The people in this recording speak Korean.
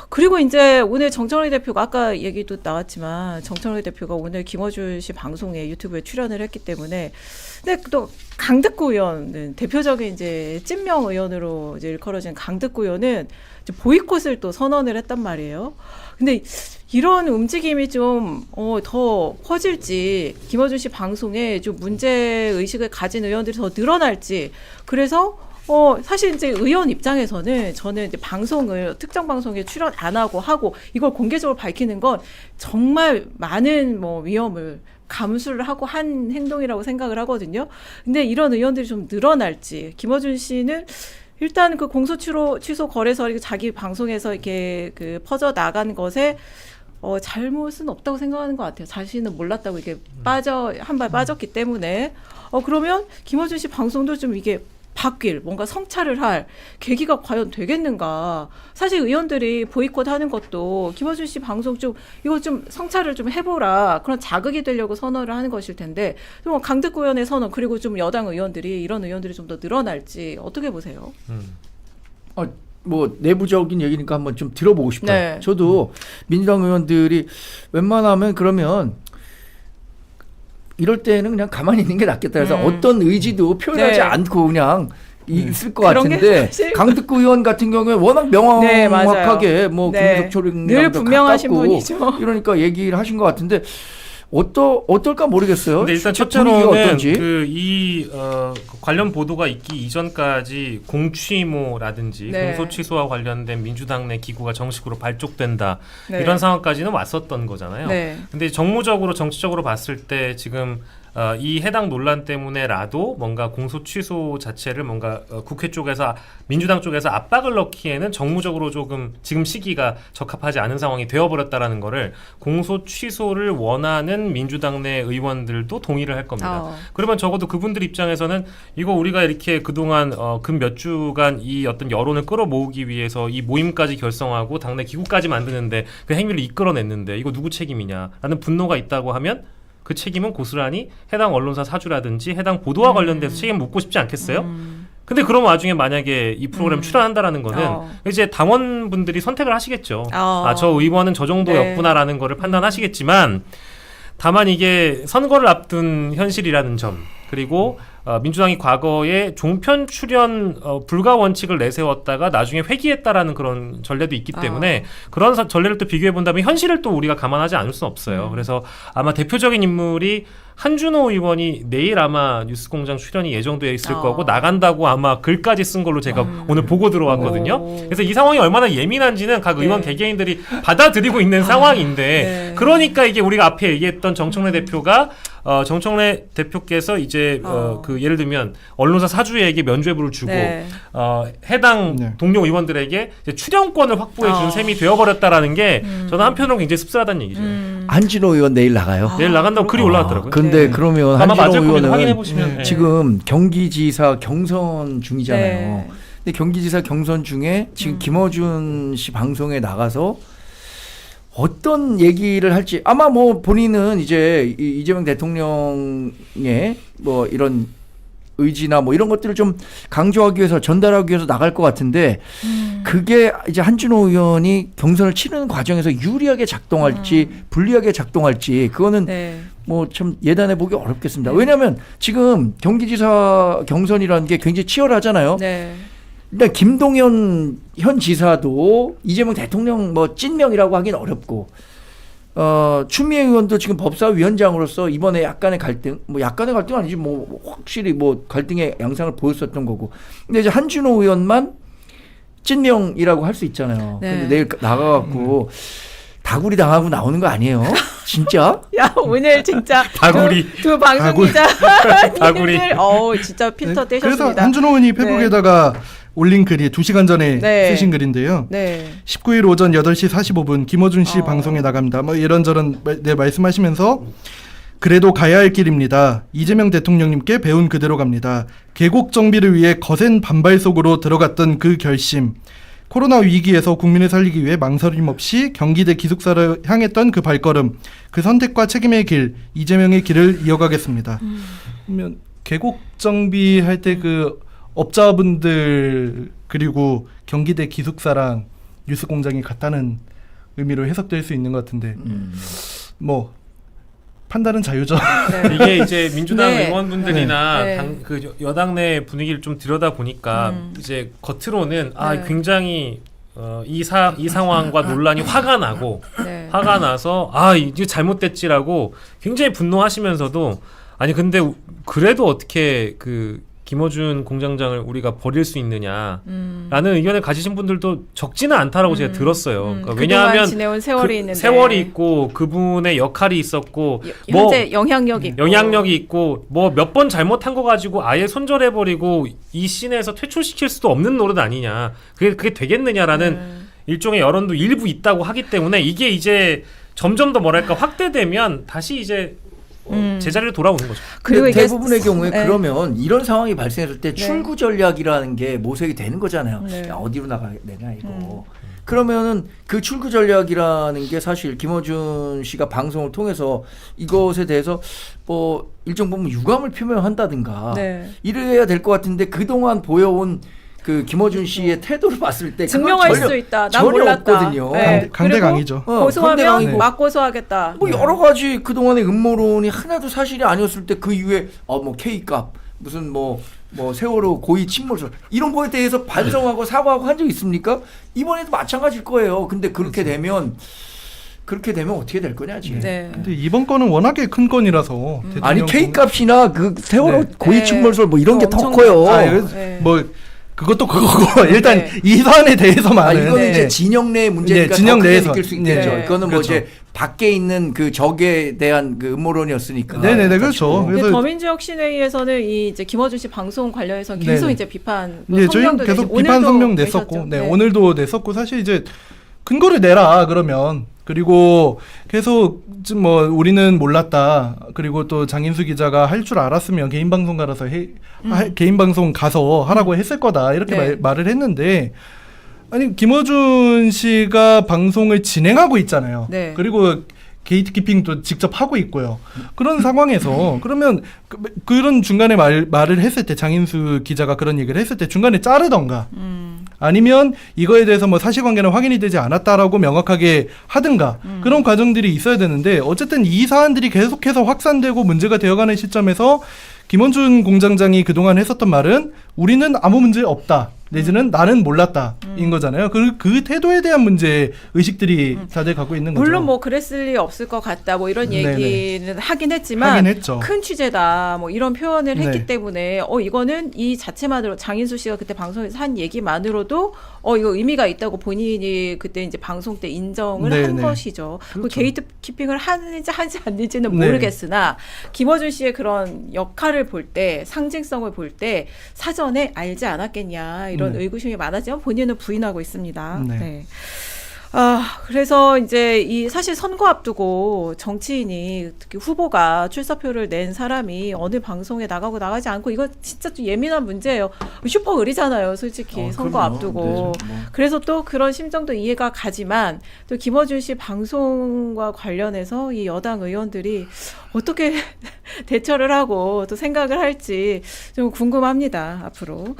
그리고 이제 오늘 정청래 대표가 아까 얘기도 나왔지만 정청래 대표가 오늘 김어준 씨 방송에 유튜브에 출연을 했기 때문에 근데 또 강득구 의원은 대표적인 이제 찐명 의원으로 이제 일컬어진 강득구 의원은 이제 보이콧을 또 선언을 했단 말이에요. 근데 이런 움직임이 좀 더 커질지 김어준 씨 방송에 좀 문제 의식을 가진 의원들이 더 늘어날지 그래서 사실 이제 의원 입장에서는 저는 이제 특정 방송에 출연 안 하고 이걸 공개적으로 밝히는 건 정말 많은 뭐 위험을 감수를 하고 한 행동이라고 생각을 하거든요. 근데 이런 의원들이 좀 늘어날지 김어준 씨는 일단 그 공소 취소 거래서 자기 방송에서 이렇게 그 퍼져 나간 것에 잘못은 없다고 생각하는 것 같아요. 자신은 몰랐다고 이게 한 발 빠졌기 때문에 그러면 김어준 씨 방송도 좀 이게 바뀔 뭔가 성찰을 할 계기가 과연 되겠는가. 사실 의원들이 보이콧하는 것도 김어준 씨 방송 좀 이거 좀 성찰을 좀 해보라 그런 자극이 되려고 선언을 하는 것일 텐데 좀 강득구 의원의 선언 그리고 좀 여당 의원들이 이런 의원들이 좀 더 늘어날지 어떻게 보세요? 뭐 내부적인 얘기니까 한번 좀 들어보고 싶어요. 네. 저도 민주당 의원들이 웬만하면 그러면 이럴 때는 그냥 가만히 있는 게 낫겠다 해서 어떤 의지도 표현하지 네. 않고 그냥 있을 것 그런 게 같은데 사실 강득구 의원 같은 경우에 워낙 네, 명확하게 뭐 네. 김민석 늘 초령이랑도 분명하신 가깝고 분이죠. 이러니까 얘기를 하신 것 같은데 어떨까 모르겠어요. 근데 일단 첫째로는 이 관련 보도가 있기 이전까지 공취모라든지 네. 공소 취소와 관련된 민주당 내 기구가 정식으로 발족된다 네. 이런 상황까지는 왔었던 거잖아요. 네. 근데 정무적으로 정치적으로 봤을 때 지금 이 해당 논란 때문에라도 뭔가 공소 취소 자체를 뭔가 국회 쪽에서 민주당 쪽에서 압박을 넣기에는 정무적으로 조금 지금 시기가 적합하지 않은 상황이 되어버렸다라는 거를 공소 취소를 원하는 민주당 내 의원들도 동의를 할 겁니다. 그러면 적어도 그분들 입장에서는 이거 우리가 이렇게 그동안 근 몇 주간 이 어떤 여론을 끌어모으기 위해서 이 모임까지 결성하고 당내 기구까지 만드는데 그 행위를 이끌어냈는데 이거 누구 책임이냐라는 분노가 있다고 하면 그 책임은 고스란히 해당 언론사 사주라든지 해당 보도와 관련돼서 책임 묻고 싶지 않겠어요? 근데 그런 와중에 만약에 이 프로그램 출연한다라는 거는 이제 당원분들이 선택을 하시겠죠. 저 의원은 저 정도였구나라는 거를 판단하시겠지만 다만 이게 선거를 앞둔 현실이라는 점 그리고 민주당이 과거에 종편 출연 불가 원칙을 내세웠다가 나중에 회귀했다라는 그런 전례도 있기 때문에 그런 전례를 또 비교해 본다면 현실을 또 우리가 감안하지 않을 수 없어요. 그래서 아마 대표적인 인물이 한준호 의원이 내일 아마 뉴스공장 출연이 예정되어 있을 거고 나간다고 아마 글까지 쓴 걸로 제가 오늘 보고 들어왔거든요. 그래서 이 상황이 얼마나 예민한지는 각 의원 개개인들이 받아들이고 있는 상황인데 그러니까 이게 우리가 앞에 얘기했던 정청래 대표가 정청래 대표께서 이제 그 예를 들면 언론사 사주에게 면죄부를 주고 해당 동료 의원들에게 이제 출연권을 확보해 준 셈이 되어버렸다라는 게 저는 한편으로 굉장히 씁쓸하다는 얘기죠. 안진호 의원 내일 나가요. 내일 나간다고 글이 올라왔더라고요. 근데 그러면 아마 안진호 맞을 겁니다. 의원은 확인해 보시면 지금 경기지사 경선 중이잖아요. 근데 경기지사 경선 중에 지금 김어준 씨 방송에 나가서 어떤 얘기를 할지 아마 뭐 본인은 이제 이재명 대통령의 뭐 이런 의지나 뭐 이런 것들을 좀 강조하기 위해서 전달하기 위해서 나갈 것 같은데 그게 이제 한준호 의원이 경선을 치르는 과정에서 유리하게 작동할지 불리하게 작동할지 그거는 뭐 참 예단해 보기 어렵겠습니다. 왜냐하면 지금 경기지사 경선이라는 게 굉장히 치열하잖아요. 일단 김동연 현 지사도 이재명 대통령 뭐 찐명이라고 하긴 어렵고 추미애 의원도 지금 법사위원장으로서 이번에 약간의 갈등 뭐 약간의 갈등 아니지 뭐 확실히 뭐 갈등의 양상을 보였었던 거고 근데 이제 한준호 의원만 찐명이라고 할 수 있잖아요. 근데 내일 나가갖고 다구리 당하고 나오는 거 아니에요? 진짜? 야 오늘 진짜 다구리 두 방송 기자 다구리 진짜 필터 떼셨습니다. 그래서 한준호 의원이 페북에다가 올린 글이 2시간 전에 쓰신 글인데요. 19일 오전 8시 45분 김어준 씨 방송에 나갑니다. 뭐 이런저런 말씀하시면서 그래도 가야 할 길입니다. 이재명 대통령님께 배운 그대로 갑니다. 계곡 정비를 위해 거센 반발 속으로 들어갔던 그 결심. 코로나 위기에서 국민을 살리기 위해 망설임 없이 경기대 기숙사를 향했던 그 발걸음. 그 선택과 책임의 길, 이재명의 길을 이어가겠습니다. 그러면 계곡 정비할 때 그 업자분들 그리고 경기대 기숙사랑 뉴스 공장이 같다는 의미로 해석될 수 있는 것 같은데 뭐 판단은 자유죠. 네. 이게 이제 민주당 네. 의원분들이나 네. 그 여당 내 분위기를 좀 들여다 보니까 이제 겉으로는 네. 굉장히 이 상황과 논란이 화가 나고 네. 화가 나서 이게 잘못됐지라고 굉장히 분노하시면서도 아니 근데 그래도 어떻게 그 김어준 공장장을 우리가 버릴 수 있느냐라는 의견을 가지신 분들도 적지는 않다라고 제가 들었어요. 그러니까 왜냐하면 지내온 세월이 있는데 세월이 있고 그분의 역할이 있었고 현재 영향력이 있고 뭐 몇 번 잘못한 거 가지고 아예 손절해버리고 이 씬에서 퇴출시킬 수도 없는 노릇 아니냐. 그게 되겠느냐라는 일종의 여론도 일부 있다고 하기 때문에 이게 이제 점점 더 뭐랄까 확대되면 다시 이제 제자리로 돌아오는 거죠. 그리고 이게 대부분의 경우에 네. 그러면 이런 상황이 발생했을 때 네. 출구 전략이라는 게 모색이 되는 거잖아요. 네. 야, 어디로 나가야 되나 이거. 그러면은 그 출구 전략이라는 게 사실 김어준 씨가 방송을 통해서 이것에 대해서 뭐 일정 부분 유감을 표명한다든가 네. 이래야 될 것 같은데 그동안 보여온 그 김어준 씨의 태도를 봤을 때 증명할 그건 수 있다. 난 전혀 몰랐다. 없거든요. 네. 강대강이죠. 고소하면 강대강이고. 막 고소하겠다. 뭐 여러 가지 그동안의 음모론이 하나도 사실이 아니었을 때 그 이후에 뭐 K값 무슨 뭐 세월호 고의 침몰설 이런 거에 대해서 반성하고 사과하고 한 적 있습니까? 이번에도 마찬가지일 거예요. 근데 그렇게 되면 어떻게 될 거냐 지금. 네. 근데 이번 건은 워낙에 큰 건이라서 아니 대통령 K값이나 그 세월호 네. 고의 네. 침몰설 뭐 이런 게 더 엄청 커요. 많죠. 네. 뭐 그것도 그거고 일단 네. 이 사안에 대해서만은 이거는 네. 이제 진영 내의 문제니까 네, 진영 더 크게 내에서. 느낄 수 있겠죠. 네. 그거는 뭐 그렇죠. 이제 밖에 있는 그 적에 대한 그 음모론이었으니까. 네네네, 그렇죠. 근데 그래서- 더민주혁신회의에서는 이 이제 김어준 씨 방송 관련해서 계속 네네. 이제 비판 뭐 네, 저희는 성명도 계속 내시고 비판 오늘도 성명 내셨죠. 냈었고, 네, 오늘도 냈었고, 사실 이제 근거를 내라 그러면 그리고 계속 뭐 우리는 몰랐다. 그리고 또 장인수 기자가 할 줄 알았으면 개인 방송가라서 개인 방송 가서 하라고 했을 거다 이렇게 네. 말을 했는데. 아니 김어준 씨가 방송을 진행하고 있잖아요. 네. 그리고 게이트키핑도 직접 하고 있고요. 그런 상황에서 그러면 그런 중간에 말을 했을 때 장인수 기자가 그런 얘기를 했을 때 중간에 자르던가 아니면 이거에 대해서 뭐 사실관계는 확인이 되지 않았다라고 명확하게 하든가 그런 과정들이 있어야 되는데 어쨌든 이 사안들이 계속해서 확산되고 문제가 되어가는 시점에서 김어준 공장장이 그동안 했었던 말은 우리는 아무 문제 없다. 내지는 나는 몰랐다인 거잖아요. 그 태도에 대한 문제 의식들이 다들 갖고 있는 거죠. 물론 뭐 그랬을 리 없을 것 같다 뭐 이런 네네. 얘기는 하긴 했지만 하긴 했죠. 큰 취재다 뭐 이런 표현을 했기 네. 때문에 이거는 이 자체만으로 장인수 씨가 그때 방송에서 한 얘기만으로도 이거 의미가 있다고 본인이 그때 이제 방송 때 인정을 한 네네. 것이죠. 그 그렇죠. 게이트 키핑을 하는지 하지 않는지는 네. 모르겠으나 김어준 씨의 그런 역할을 볼 때 상징성을 볼 때 사전에 알지 않았겠냐 이런 의구심이 많았지만 본인은 부인하고 있습니다. 네. 네. 그래서 이제 이 사실 선거 앞두고 정치인이 특히 후보가 출사표를 낸 사람이 어느 방송에 나가고 나가지 않고 이거 진짜 좀 예민한 문제예요. 슈퍼 의리잖아요, 솔직히 선거 그럼요. 앞두고. 네, 뭐. 그래서 또 그런 심정도 이해가 가지만 또 김어준 씨 방송과 관련해서 이 여당 의원들이 어떻게 대처를 하고 또 생각을 할지 좀 궁금합니다, 앞으로.